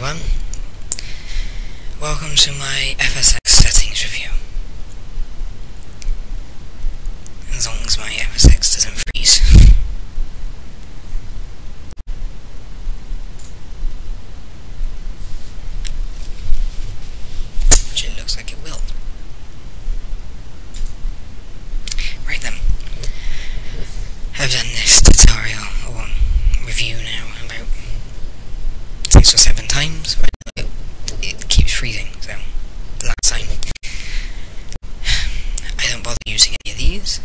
everyone. Welcome to my FSX settings review. As long as my FSX doesn't freeze. Which it looks like it will. Right then. I've done this tutorial, or review now, about 6 or 7 times. It keeps freezing, so last time. I don't bother using any of these,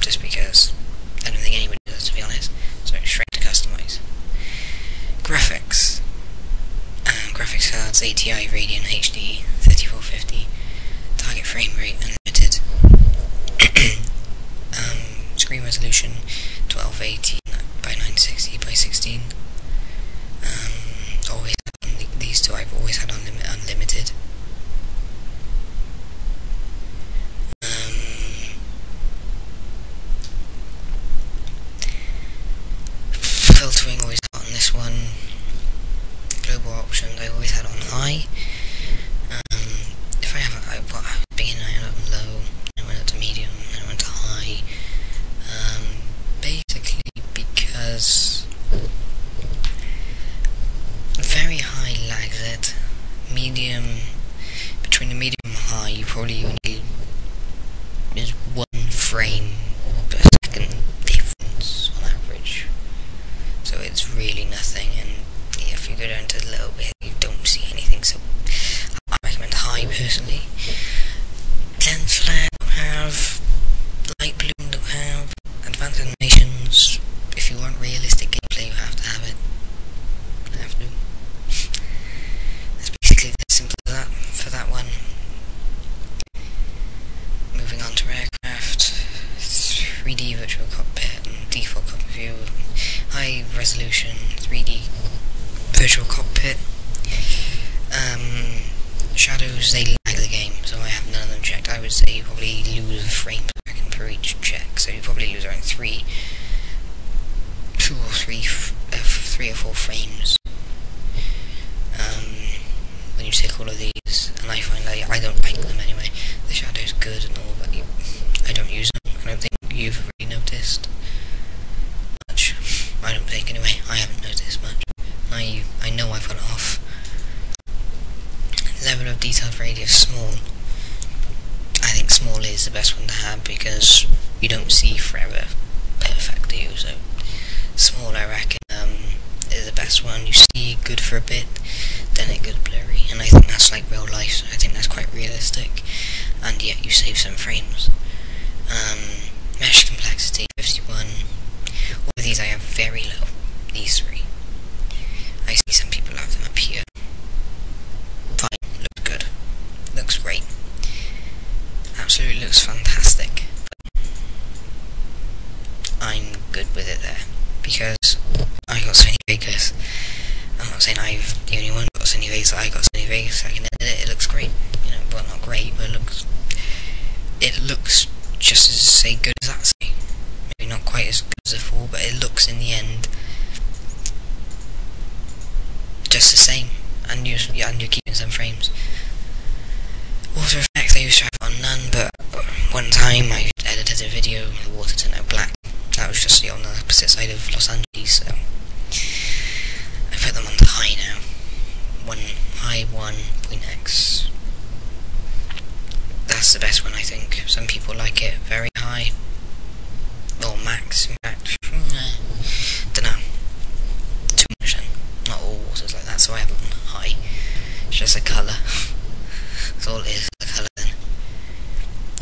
just because I don't think anybody does, to be honest. So straight to customize. Graphics. Graphics cards, ATI, Radeon, HD, 3450. Target frame rate, unlimited. Screen resolution, 1280 by 960 by 16. Always these two I've always had unlimited. Filtering always hot on this one. Global options I always had on high. If I haven't, I begin I had on low, I went up to medium, I went to high. Basically because very high lags it. Medium, between the medium and high, you probably only need is 1 frame per second difference on average. So it's really nothing, and if you go down to low, you don't see anything. So I recommend high personally. Lens flare don't have, light bloom don't have, advanced animations. If you want realistic gameplay, you have to have it. Have to. That's basically as simple as that for that one. Moving on to aircraft, 3D virtual cockpit and default cockpit view, high resolution 3D virtual cockpit. Shadows, they lag the game, so I have none of them checked. I would say you probably lose a frame per second per each check, so you probably lose around 3 or 4 frames when you tick all of these, and I find that I don't like them anyway. The shadow's good and all, but I don't use them. I don't think you've really noticed much. I don't think anyway. I haven't noticed much. I know I've got it off. Level of detailed radius small. I think small is the best one to have because you don't see forever perfect, do you? So small, I reckon, is the best one. You see good for a bit, then it goes blurry, and I think that's like real life, so I think that's quite realistic, and yet you save some frames. Mesh complexity, 51. All of these I have very low, these 3. I see some people have them up here. Fine, looks good. Looks great. Absolutely looks fantastic. But I'm good with it there, because I got Sony Vegas. I'm not saying I'm the only one who got Sony Vegas. I got Sony Vegas. I can edit it. It looks great. You know, well, not great, but it looks just as say good as that. Say, maybe not quite as good as before, but it looks in the end just the same. And you're keeping some frames. Water effects I used to have on none, but one time I edited a video with the water turned out black. That was just on the opposite side of Los Angeles, so I put them on the high now. High 1.x. That's the best one, I think. Some people like it very high. Or max, in fact. Dunno. Too much then. Not all water's like that, so I have it on high. It's just a colour. That's all it is, the colour then.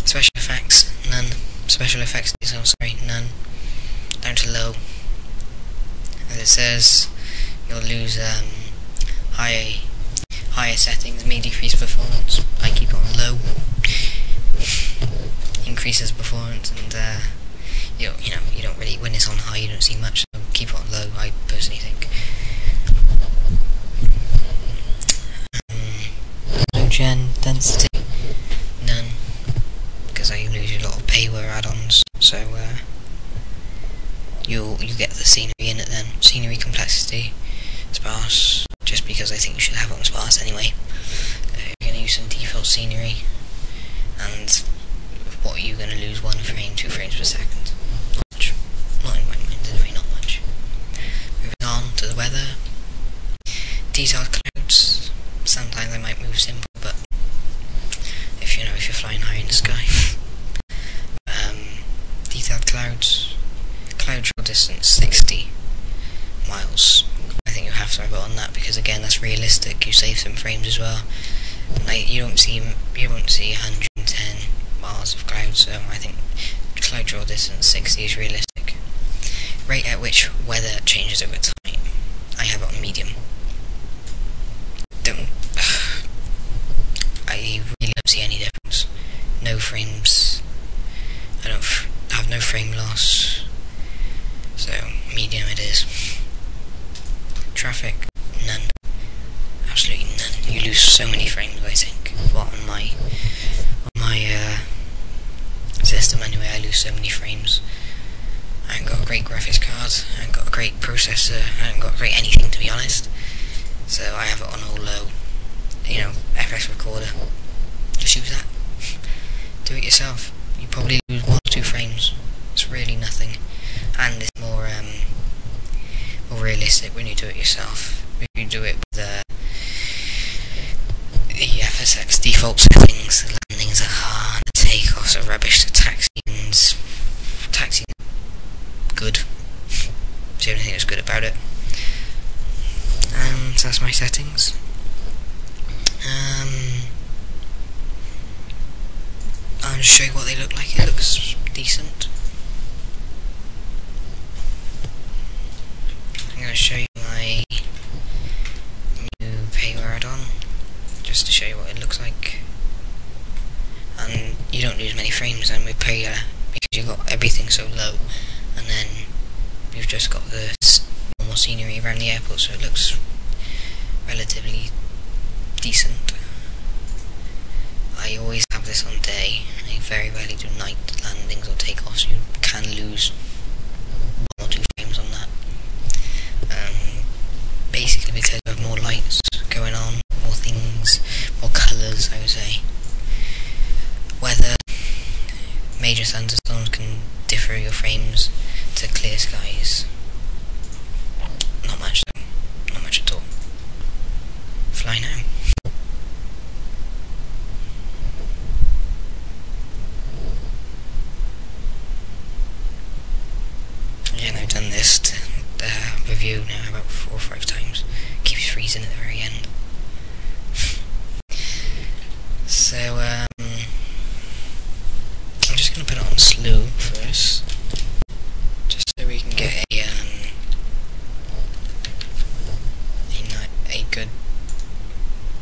Special effects, none. Special effects detail, sorry, none. Down to low. As it says, you'll lose higher settings may decrease performance. I keep it on low. Increases performance, and you don't really, when it's on high you don't see much, so keep it on low, I personally think. Gen density, none, because I lose a lot of payware add-ons, so you get the scenery in it then. Scenery complexity, sparse, just because because I think you should have it on sparse anyway. You're going to use some default scenery, and what are you going to lose? 1 frame, 2 frames per second. Not much. Not in my mind, anyway, not much. Moving on to the weather. Detailed clouds. Sometimes I might move simple, but if you're flying high in the sky. Detailed clouds. Cloud draw distance 60 miles. I think you have to have it on that because again that's realistic. You save some frames as well. Like you won't see 110 miles of cloud, so I think cloud draw distance 60 is realistic. Rate at which weather changes over time. I have it on medium. I really don't see any difference. No frames. I don't have no frame loss. So medium it is. Traffic, none. Absolutely none. You lose so many frames, I think. Well, on my system anyway, I lose so many frames. I haven't got a great graphics card. I haven't got a great processor. I haven't got a great anything, to be honest. So I have it on all low. FX recorder. Just use that. Do it yourself. You probably lose 1 or 2 frames. It's really nothing, and it's more realistic when you do it yourself. If you do it with the FSX default settings, the landings are hard, the takeoffs are rubbish, the taxiing's good. It's the only thing that's good about it. So that's my settings. I'll just show you what they look like. It looks decent. I'm going to show you my new paper add-on, just to show you what it looks like. And you don't lose many frames then with Payer, because you've got everything so low, and then you've just got the normal scenery around the airport, so it looks relatively decent. I always have this on day. I very rarely do night landings or takeoffs. You can lose 1 or 2 frames on that. Basically because you have more lights going on, more things, more colours, I would say. Weather, major thunderstorms can differ your frames to clear skies. Not much though, not much at all. Fly now. Yeah, I've done this review now about 4 or 5 times. Keeps freezing at the very end. So I'm just going to put it on slew first, just so we can get a good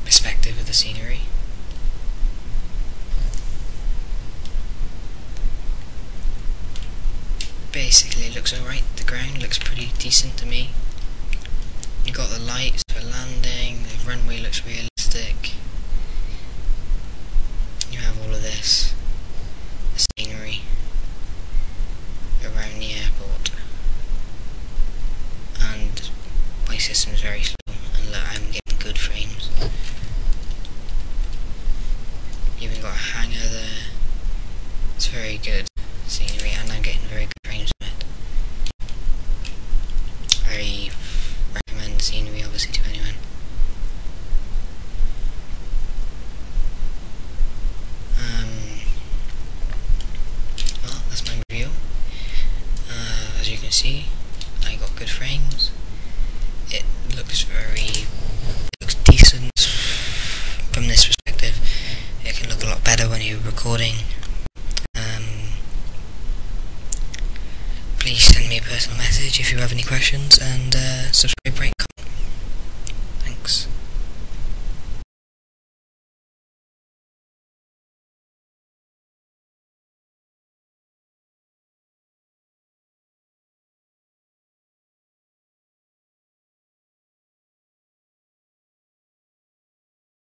perspective of the scenery. Basically it looks alright. The ground looks pretty decent to me. You got the lights for landing, the runway looks realistic. You have all of this, the scenery around the airport, and my system is very slow, and look, I'm getting good frames. You even got a hangar there. It's very good scenery, and I'm getting very good frames from it. I recommend the scenery obviously to anyone. Well, that's my review. As you can see, I got good frames. It looks decent from this perspective. It can look a lot better when you're recording. Please send me a personal message if you have any questions, and subscribe right